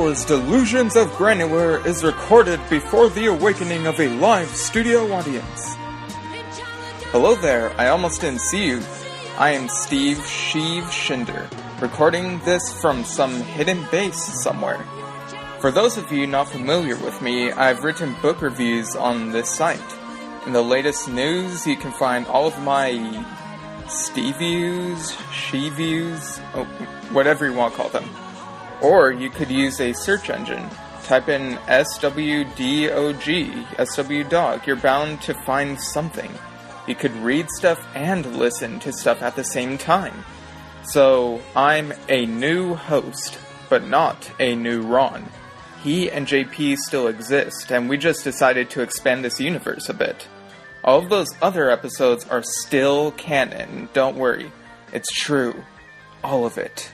Wars Delusions of Granular is recorded before the awakening of a live studio audience. Hello there, I almost didn't see you. I am Sheev Shinder, recording this from some hidden base somewhere. For those of you not familiar with me, I've written book reviews on this site. In the latest news, you can find all of my Steviews, Sheeviews, whatever you want to call them. Or you could use a search engine. Type in SWDOG, SWDog. You're bound to find something. You could read stuff and listen to stuff at the same time. So, I'm a new host, but not a new Ron. He and JP still exist, and we just decided to expand this universe a bit. All of those other episodes are still canon, don't worry. It's true. All of it.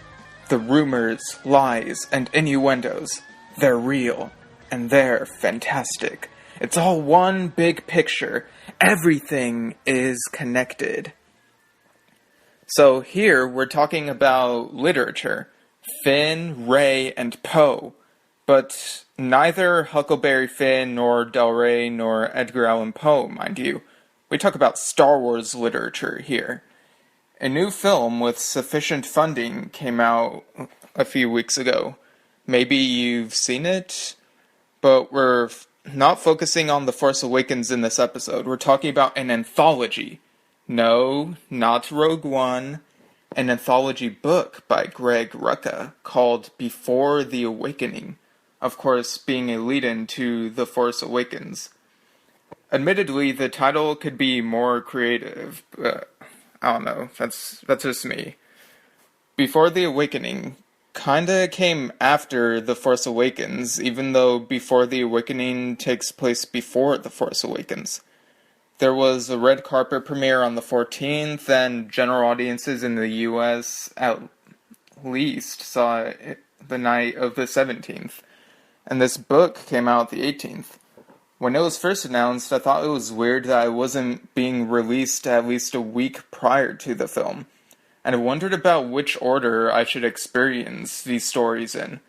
The rumors, lies, and innuendos, they're real, and they're fantastic. It's all one big picture. Everything is connected. So here, we're talking about literature. Finn, Rey, and Poe. But neither Huckleberry Finn, nor Del Rey, nor Edgar Allan Poe, mind you. We talk about Star Wars literature here. A new film with sufficient funding came out a few weeks ago. Maybe you've seen it, but we're not focusing on The Force Awakens in this episode. We're talking about an anthology. No, not Rogue One. An anthology book by Greg Rucka called Before the Awakening. Of course, being a lead-in to The Force Awakens. Admittedly, the title could be more creative, but I don't know, that's just me. Before the Awakening kinda came after The Force Awakens, even though Before the Awakening takes place before The Force Awakens. There was a red carpet premiere on the 14th, and general audiences in the US at least saw it the night of the 17th. And this book came out the 18th. When it was first announced, I thought it was weird that it wasn't being released at least a week prior to the film, and I wondered about which order I should experience these stories in.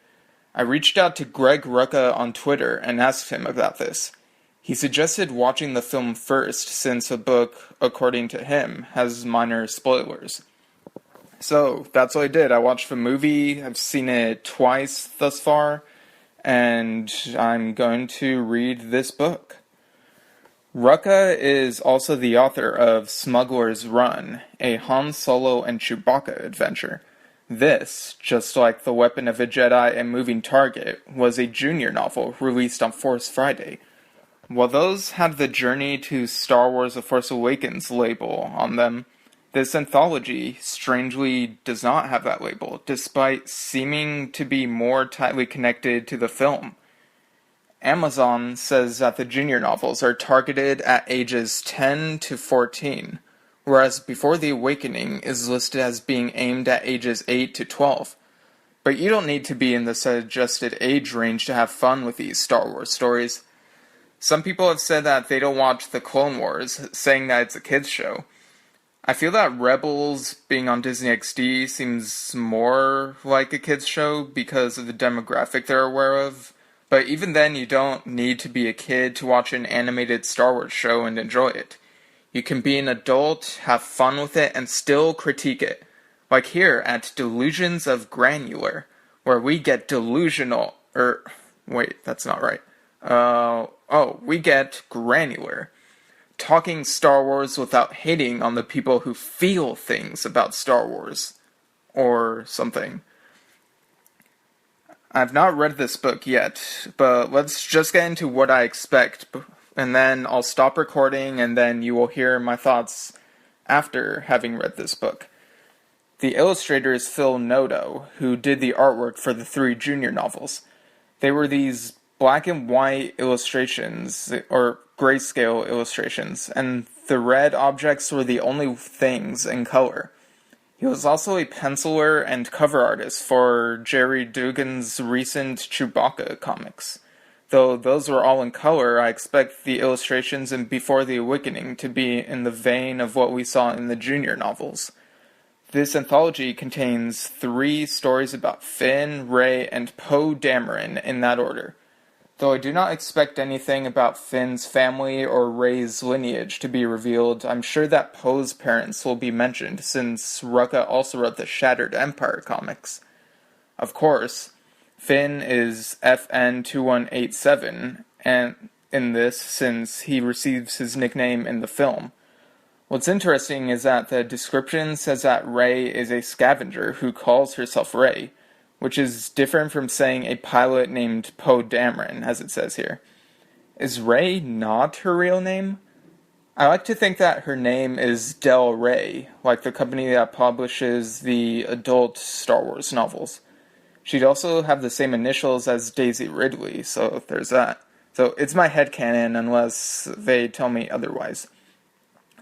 I reached out to Greg Rucka on Twitter and asked him about this. He suggested watching the film first, since a book, according to him, has minor spoilers. So, that's what I did. I watched the movie, I've seen it twice thus far, and I'm going to read this book. Rucka is also the author of Smuggler's Run, a Han Solo and Chewbacca adventure. This, just like The Weapon of a Jedi and Moving Target, was a junior novel released on Force Friday. While those had the Journey to Star Wars The Force Awakens label on them, this anthology strangely does not have that label, despite seeming to be more tightly connected to the film. Amazon says that the junior novels are targeted at ages 10 to 14, whereas Before the Awakening is listed as being aimed at ages 8 to 12. But you don't need to be in the suggested age range to have fun with these Star Wars stories. Some people have said that they don't watch The Clone Wars, saying that it's a kids' show. I feel that Rebels being on Disney XD seems more like a kids' show because of the demographic they're aware of, but even then you don't need to be a kid to watch an animated Star Wars show and enjoy it. You can be an adult, have fun with it, and still critique it. Like here at Delusions of Granular, where we get delusional, wait, that's not right. We get granular. Talking Star Wars without hating on the people who feel things about Star Wars. Or something. I've not read this book yet, but let's just get into what I expect, and then I'll stop recording, and then you will hear my thoughts after having read this book. The illustrator is Phil Noto, who did the artwork for the 3 junior novels. They were these black and white illustrations, or grayscale illustrations, and the red objects were the only things in color. He was also a penciler and cover artist for Jerry Dugan's recent Chewbacca comics. Though those were all in color, I expect the illustrations in Before the Awakening to be in the vein of what we saw in the junior novels. This anthology contains 3 stories about Finn, Rey, and Poe Dameron in that order. Though I do not expect anything about Finn's family or Rey's lineage to be revealed, I'm sure that Poe's parents will be mentioned, since Rucka also wrote the Shattered Empire comics. Of course, Finn is FN-2187, and in this, since he receives his nickname in the film. What's interesting is that the description says that Rey is a scavenger who calls herself Rey, which is different from saying a pilot named Poe Dameron, as it says here. Is Rey not her real name? I like to think that her name is Del Rey, like the company that publishes the adult Star Wars novels. She'd also have the same initials as Daisy Ridley, so there's that. So it's my headcanon unless they tell me otherwise.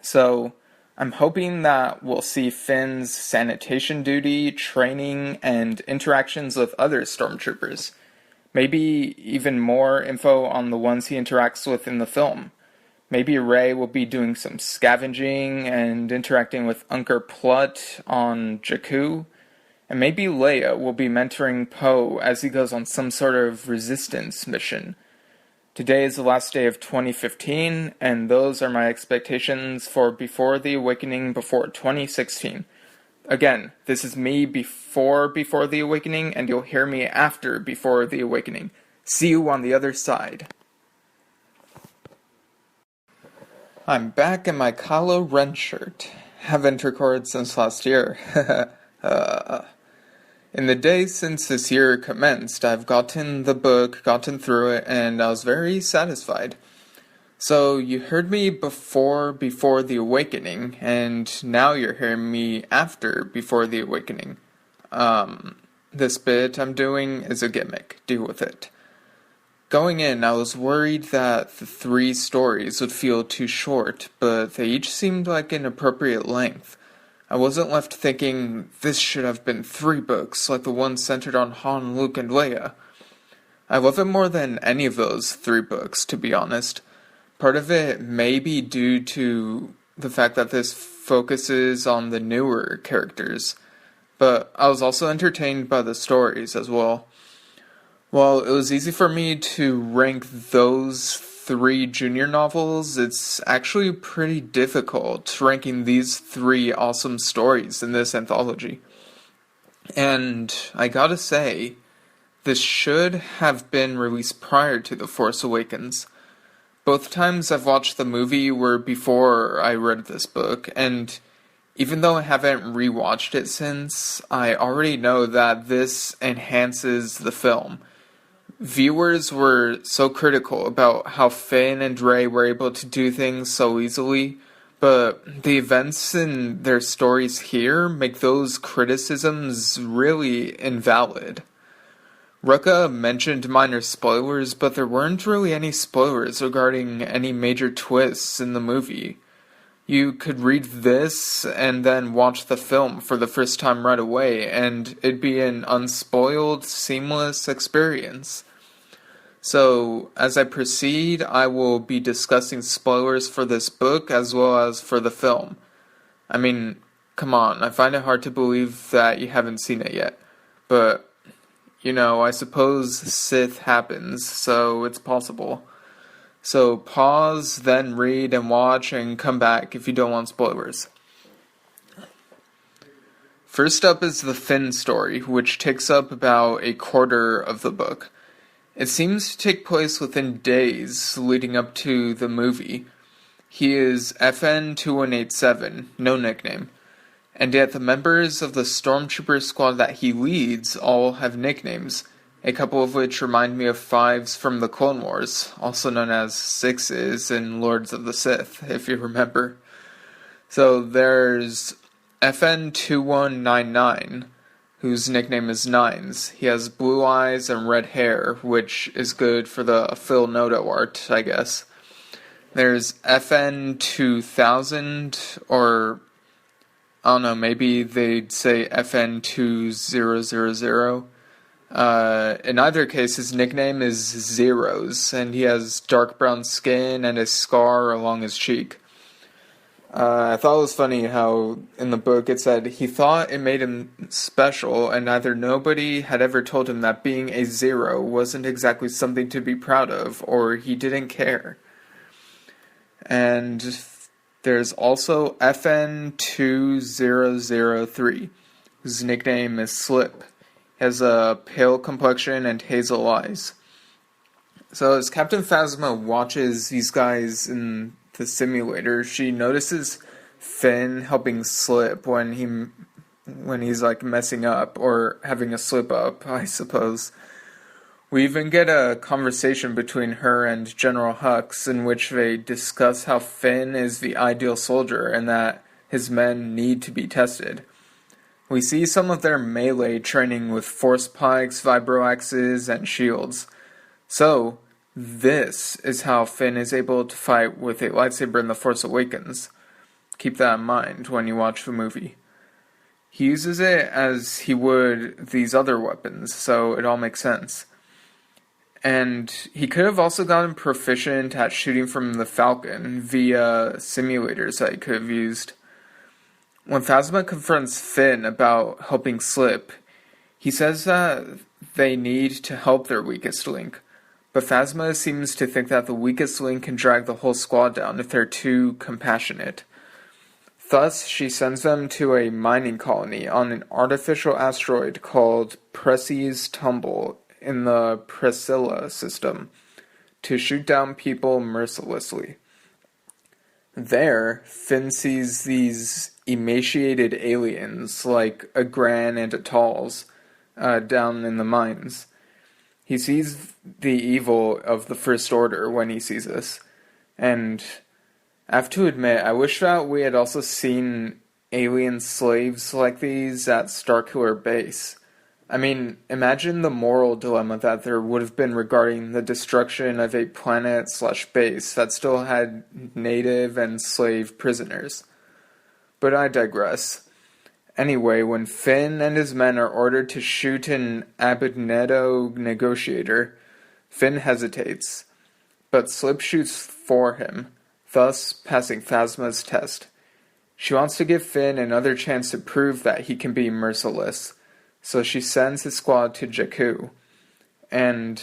So I'm hoping that we'll see Finn's sanitation duty, training, and interactions with other stormtroopers. Maybe even more info on the ones he interacts with in the film. Maybe Rey will be doing some scavenging and interacting with Uncle Plutt on Jakku. And maybe Leia will be mentoring Poe as he goes on some sort of resistance mission. Today is the last day of 2015, and those are my expectations for Before the Awakening before 2016. Again, this is me before the Awakening, and you'll hear me after Before the Awakening. See you on the other side. I'm back in my Kylo Ren shirt. Haven't recorded since last year. In the days since this year commenced, I've gotten the book, gotten through it, and I was very satisfied. So, you heard me before the Awakening, and now you're hearing me after Before the Awakening. This bit I'm doing is a gimmick. Deal with it. Going in, I was worried that the 3 stories would feel too short, but they each seemed like an appropriate length. I wasn't left thinking, this should have been 3 books, like the one centered on Han, Luke, and Leia. I love it more than any of those 3 books, to be honest. Part of it may be due to the fact that this focuses on the newer characters, but I was also entertained by the stories as well. While it was easy for me to rank those 3 junior novels, it's actually pretty difficult ranking these 3 awesome stories in this anthology. And I gotta say, this should have been released prior to The Force Awakens. Both times I've watched the movie were before I read this book, and even though I haven't rewatched it since, I already know that this enhances the film. Viewers were so critical about how Finn and Rey were able to do things so easily, but the events in their stories here make those criticisms really invalid. Rucka mentioned minor spoilers, but there weren't really any spoilers regarding any major twists in the movie. You could read this and then watch the film for the first time right away, and it'd be an unspoiled, seamless experience. So, as I proceed, I will be discussing spoilers for this book as well as for the film. I mean, come on, I find it hard to believe that you haven't seen it yet. But, I suppose Sith happens, so it's possible. So pause, then read and watch, and come back if you don't want spoilers. First up is the Finn story, which takes up about a quarter of the book. It seems to take place within days leading up to the movie. He is FN-2187, no nickname, and yet the members of the stormtrooper squad that he leads all have nicknames, a couple of which remind me of 5s from the Clone Wars, also known as 6s in Lords of the Sith, if you remember. So there's FN-2199, whose nickname is Nines. He has blue eyes and red hair, which is good for the Phil Noto art, I guess. There's FN-2000, or, I don't know, maybe they'd say FN-2000. In either case, his nickname is Zeros, and he has dark brown skin and a scar along his cheek. I thought it was funny how in the book it said he thought it made him special, and either nobody had ever told him that being a zero wasn't exactly something to be proud of, or he didn't care. And there's also FN-2003, whose nickname is Slip. He has a pale complexion and hazel eyes. So as Captain Phasma watches these guys in the simulator, she notices Finn helping Slip when he's like messing up or having a slip up, I suppose. We even get a conversation between her and General Hux in which they discuss how Finn is the ideal soldier and that his men need to be tested. We see some of their melee training with force pikes, vibroaxes, and shields. So, this is how Finn is able to fight with a lightsaber in The Force Awakens. Keep that in mind when you watch the movie. He uses it as he would these other weapons, so it all makes sense. And he could have also gotten proficient at shooting from the Falcon via simulators that he could have used. When Phasma confronts Finn about helping Slip, he says that they need to help their weakest link. But Phasma seems to think that the weakest link can drag the whole squad down if they're too compassionate. Thus, she sends them to a mining colony on an artificial asteroid called Pressey's Tumble in the Priscilla system to shoot down people mercilessly. There, Finn sees these emaciated aliens like a Gran and a Talls down in the mines. He sees the evil of the First Order when he sees this, and I have to admit, I wish that we had also seen alien slaves like these at Starkiller Base. I mean, imagine the moral dilemma that there would have been regarding the destruction of a planet/base that still had native and slave prisoners. But I digress. Anyway, when Finn and his men are ordered to shoot an Abednego negotiator, Finn hesitates, but Slip shoots for him, thus passing Phasma's test. She wants to give Finn another chance to prove that he can be merciless, so she sends his squad to Jakku. And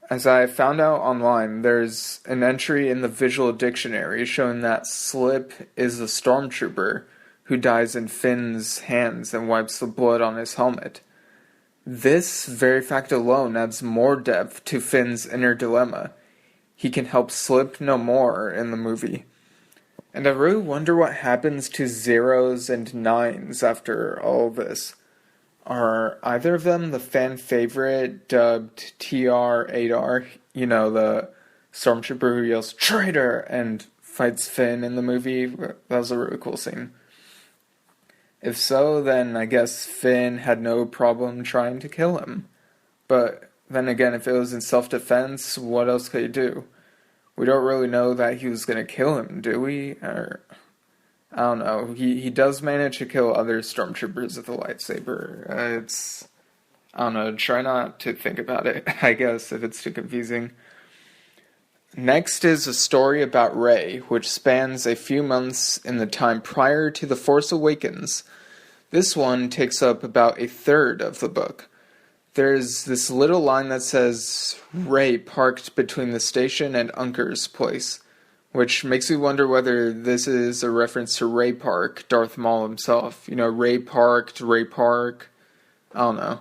as I found out online, there's an entry in the visual dictionary showing that Slip is a stormtrooper who dies in Finn's hands and wipes the blood on his helmet. This very fact alone adds more depth to Finn's inner dilemma. He can help Slip no more in the movie. And I really wonder what happens to zeros and nines after all this. Are either of them the fan favorite dubbed TR-8R? You know, the stormtrooper who yells, "Traitor!" and fights Finn in the movie? That was a really cool scene. If so, then I guess Finn had no problem trying to kill him. But then again, if it was in self-defense, what else could he do? We don't really know that he was going to kill him, do we? Or I don't know. He does manage to kill other stormtroopers with a lightsaber. I don't know, try not to think about it, I guess, if it's too confusing. Next is a story about Rey, which spans a few months in the time prior to The Force Awakens. This one takes up about a third of the book. There's this little line that says, "Rey parked between the station and Uncker's place," which makes me wonder whether this is a reference to Ray Park, Darth Maul himself. You know, Ray Park. I don't know.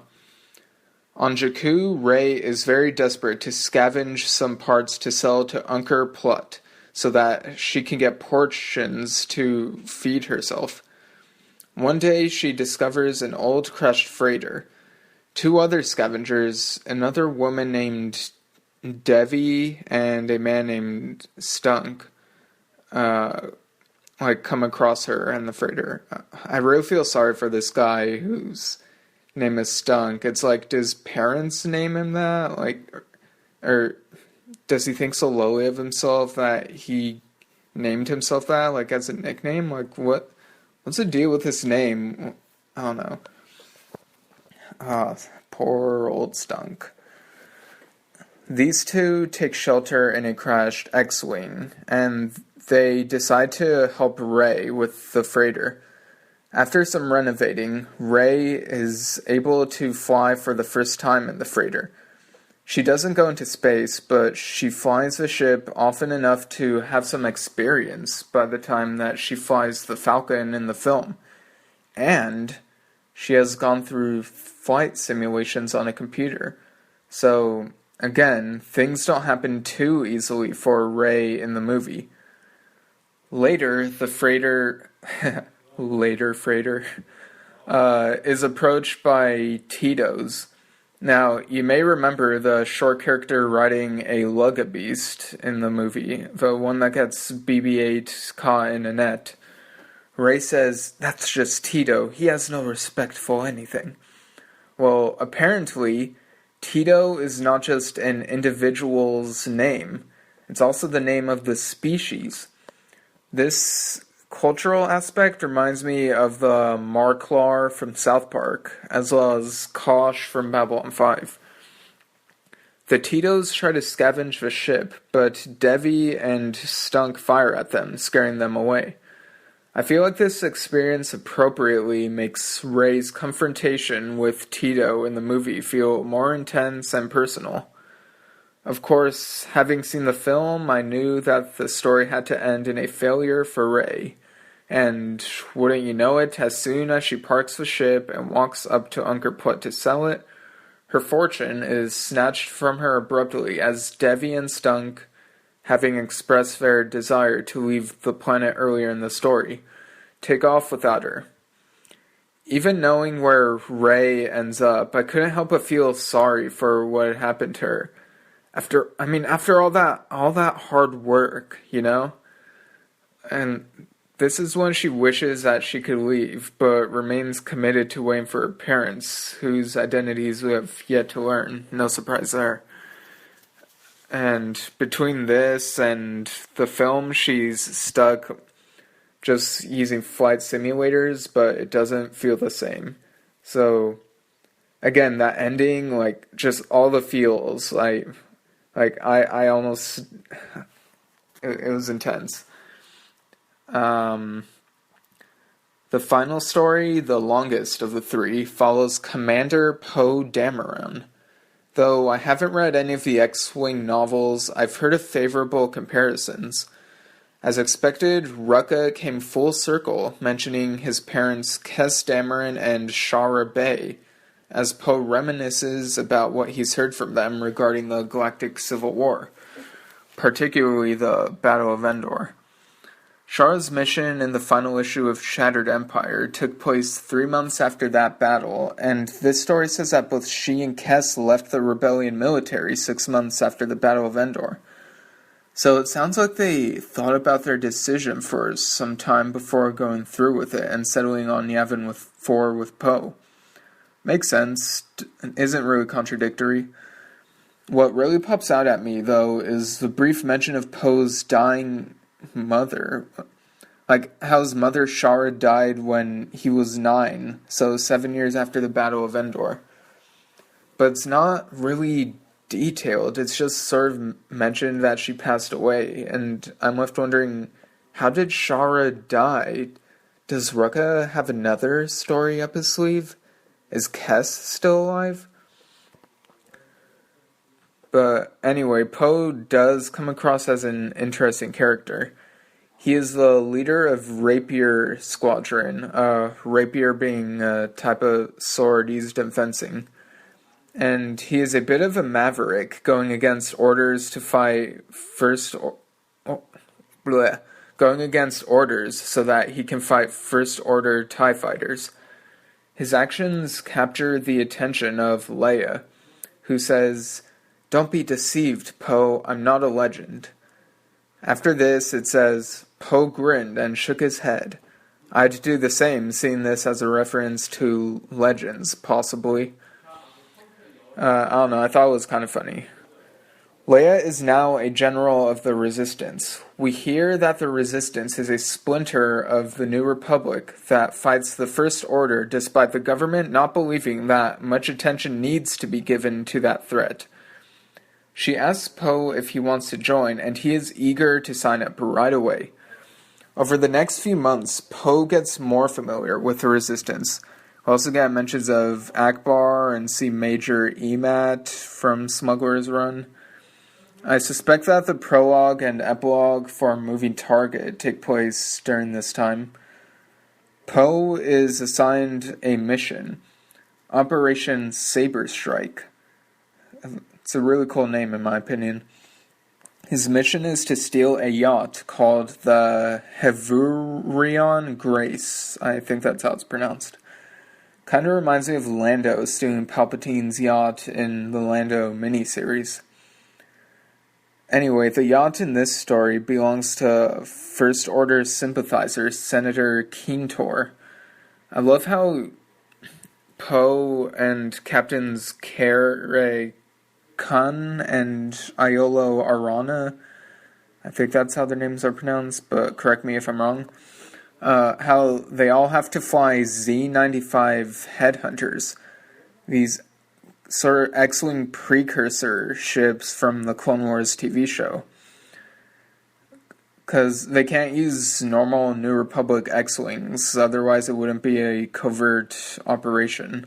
On Jakku, Rey is very desperate to scavenge some parts to sell to Unker Plutt so that she can get portions to feed herself. One day, she discovers an old crushed freighter. Two other scavengers, another woman named Devi and a man named Stunk, come across her and the freighter. I really feel sorry for this guy whose name is Stunk. It's like, does parents name him that? Or does he think so lowly of himself that he named himself that, like, as a nickname? Like, what's the deal with this name? I don't know. Poor old Stunk. These two take shelter in a crashed X-Wing, and they decide to help Rey with the freighter. After some renovating, Rey is able to fly for the first time in the freighter. She doesn't go into space, but she flies the ship often enough to have some experience by the time that she flies the Falcon in the film. And she has gone through flight simulations on a computer. So, again, things don't happen too easily for Rey in the movie. Later, the freighter... is approached by Tito's. Now, you may remember the short character riding a Lugabeast in the movie, the one that gets BB-8 caught in a net. Rey says, "That's just Tito, he has no respect for anything." Well, apparently, Tito is not just an individual's name, it's also the name of the species. This cultural aspect reminds me of the Marklar from South Park, as well as Kosh from Babylon 5. The Titos try to scavenge the ship, but Devi and Stunk fire at them, scaring them away. I feel like this experience appropriately makes Rey's confrontation with Tito in the movie feel more intense and personal. Of course, having seen the film, I knew that the story had to end in a failure for Rey. And wouldn't you know it, as soon as she parks the ship and walks up to Angkor Put to sell it, her fortune is snatched from her abruptly as Devi and Stunk, having expressed their desire to leave the planet earlier in the story, take off without her. Even knowing where Rey ends up, I couldn't help but feel sorry for what had happened to her. After all that hard work, you know? And this is when she wishes that she could leave, but remains committed to waiting for her parents, whose identities we have yet to learn. No surprise there. And between this and the film, she's stuck just using flight simulators, but it doesn't feel the same. So, again, that ending, just all the feels, I almost, it was intense. The final story, the longest of the three, follows Commander Poe Dameron. Though I haven't read any of the X-Wing novels, I've heard of favorable comparisons. As expected, Rucka came full circle, mentioning his parents Kes Dameron and Shara Bay, as Poe reminisces about what he's heard from them regarding the Galactic Civil War, particularly the Battle of Endor. Shara's mission in the final issue of Shattered Empire took place 3 months after that battle, and this story says that both she and Kes left the rebellion military 6 months after the Battle of Endor. So it sounds like they thought about their decision for some time before going through with it and settling on Yavin 4 with Poe. Makes sense, isn't really contradictory. What really pops out at me, though, is the brief mention of Poe's dying mother. How his mother Shara died when he was 9, so 7 years after the Battle of Endor. But it's not really detailed, it's just sort of mentioned that she passed away, and I'm left wondering, how did Shara die? Does Rucka have another story up his sleeve? Is Kes still alive? But anyway, Poe does come across as an interesting character. He is the leader of Rapier Squadron, rapier being a type of sword used in fencing. And he is a bit of a maverick, going against orders to fight going against orders so that he can fight First Order TIE fighters. His actions capture the attention of Leia, who says, "Don't be deceived, Poe, I'm not a legend." After this, it says, Poe grinned and shook his head. I'd do the same, seeing this as a reference to Legends, possibly. I don't know, I thought it was kind of funny. Leia is now a general of the Resistance. We hear that the Resistance is a splinter of the New Republic that fights the First Order despite the government not believing that much attention needs to be given to that threat. She asks Poe if he wants to join, and he is eager to sign up right away. Over the next few months, Poe gets more familiar with the Resistance. We also get mentions of Akbar and see Major Emat from Smuggler's Run. I suspect that the prologue and epilogue for movie Target take place during this time. Poe is assigned a mission, Operation Saber Strike. It's a really cool name in my opinion. His mission is to steal a yacht called the Hevurion Grace. I think that's how it's pronounced. Kind of reminds me of Lando stealing Palpatine's yacht in the Lando miniseries. Anyway, the yacht in this story belongs to First Order sympathizer Senator Keentor. I love how Poe and Captains Kare Kun and Iolo Arana, I think that's how their names are pronounced, but correct me if I'm wrong, how they all have to fly Z-95 headhunters, these sort of X-Wing precursor ships from the Clone Wars TV show. Because they can't use normal New Republic X-Wings, otherwise it wouldn't be a covert operation.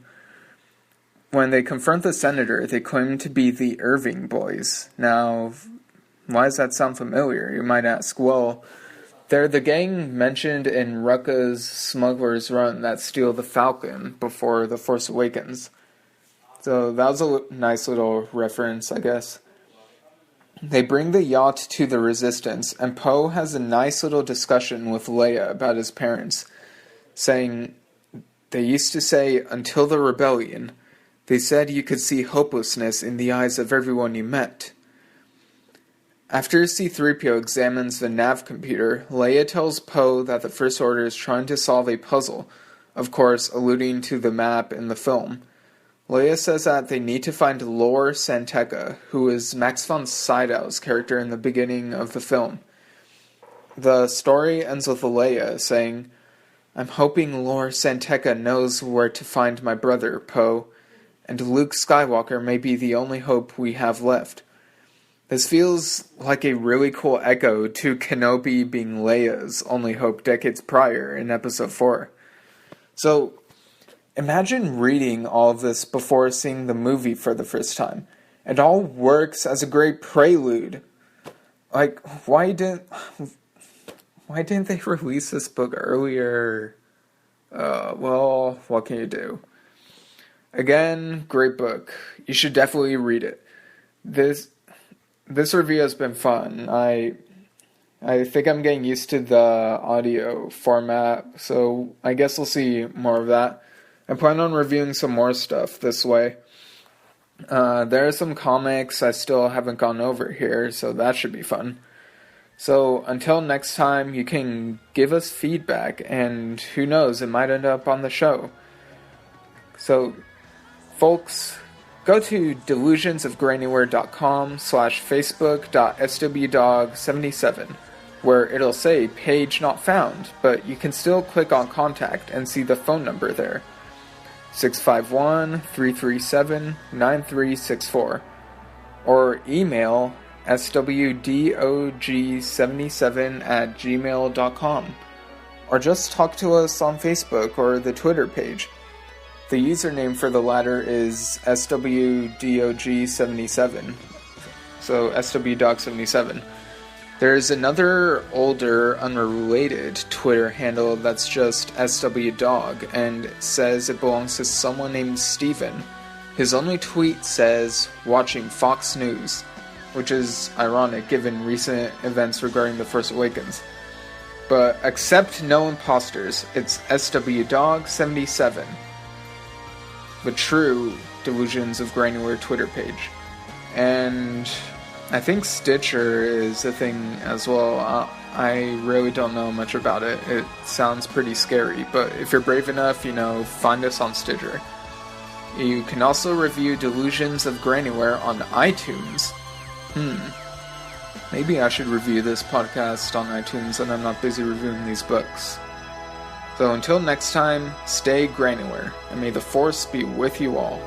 When they confront the Senator, they claim to be the Irving Boys. Now, why does that sound familiar? You might ask. Well, they're the gang mentioned in Rucka's Smuggler's Run that steal the Falcon before The Force Awakens. So that was a nice little reference, I guess. They bring the yacht to the Resistance, and Poe has a nice little discussion with Leia about his parents, saying, "They used to say, until the rebellion, they said you could see hopelessness in the eyes of everyone you met." After C-3PO examines the nav computer, Leia tells Poe that the First Order is trying to solve a puzzle, of course alluding to the map in the film. Leia says that they need to find Lor San Tekka, who is Max von Sydow's character in the beginning of the film. The story ends with Leia saying, "I'm hoping Lor San Tekka knows where to find my brother, Poe, and Luke Skywalker may be the only hope we have left." This feels like a really cool echo to Kenobi being Leia's only hope decades prior in Episode 4. So, imagine reading all of this before seeing the movie for the first time. It all works as a great prelude. Like, why didn't they release this book earlier? Well, what can you do? Again, great book. You should definitely read it. This review has been fun. I think I'm getting used to the audio format, so I guess we'll see more of that. I plan on reviewing some more stuff this way. There are some comics I still haven't gone over here, so that should be fun. So until next time, you can give us feedback, and who knows, it might end up on the show. So, folks, go to delusionsofgranular.com/facebook.swdog77, where it'll say page not found, but you can still click on contact and see the phone number there. 651-337-9364, or email swdog77@gmail.com, or just talk to us on Facebook or the Twitter page. The username for the latter is swdog77, so swdog77. There's another older, unrelated Twitter handle that's just swdog, and it says it belongs to someone named Steven. His only tweet says, "watching Fox News," which is ironic given recent events regarding The Force Awakens. But accept no imposters, it's swdog77, the true Delusions of Granular Twitter page. And I think Stitcher is a thing as well. I really don't know much about it. It sounds pretty scary, but if you're brave enough, find us on Stitcher. You can also review Delusions of Granular on iTunes. Maybe I should review this podcast on iTunes and I'm not busy reviewing these books. So until next time, stay granular, and may the Force be with you all.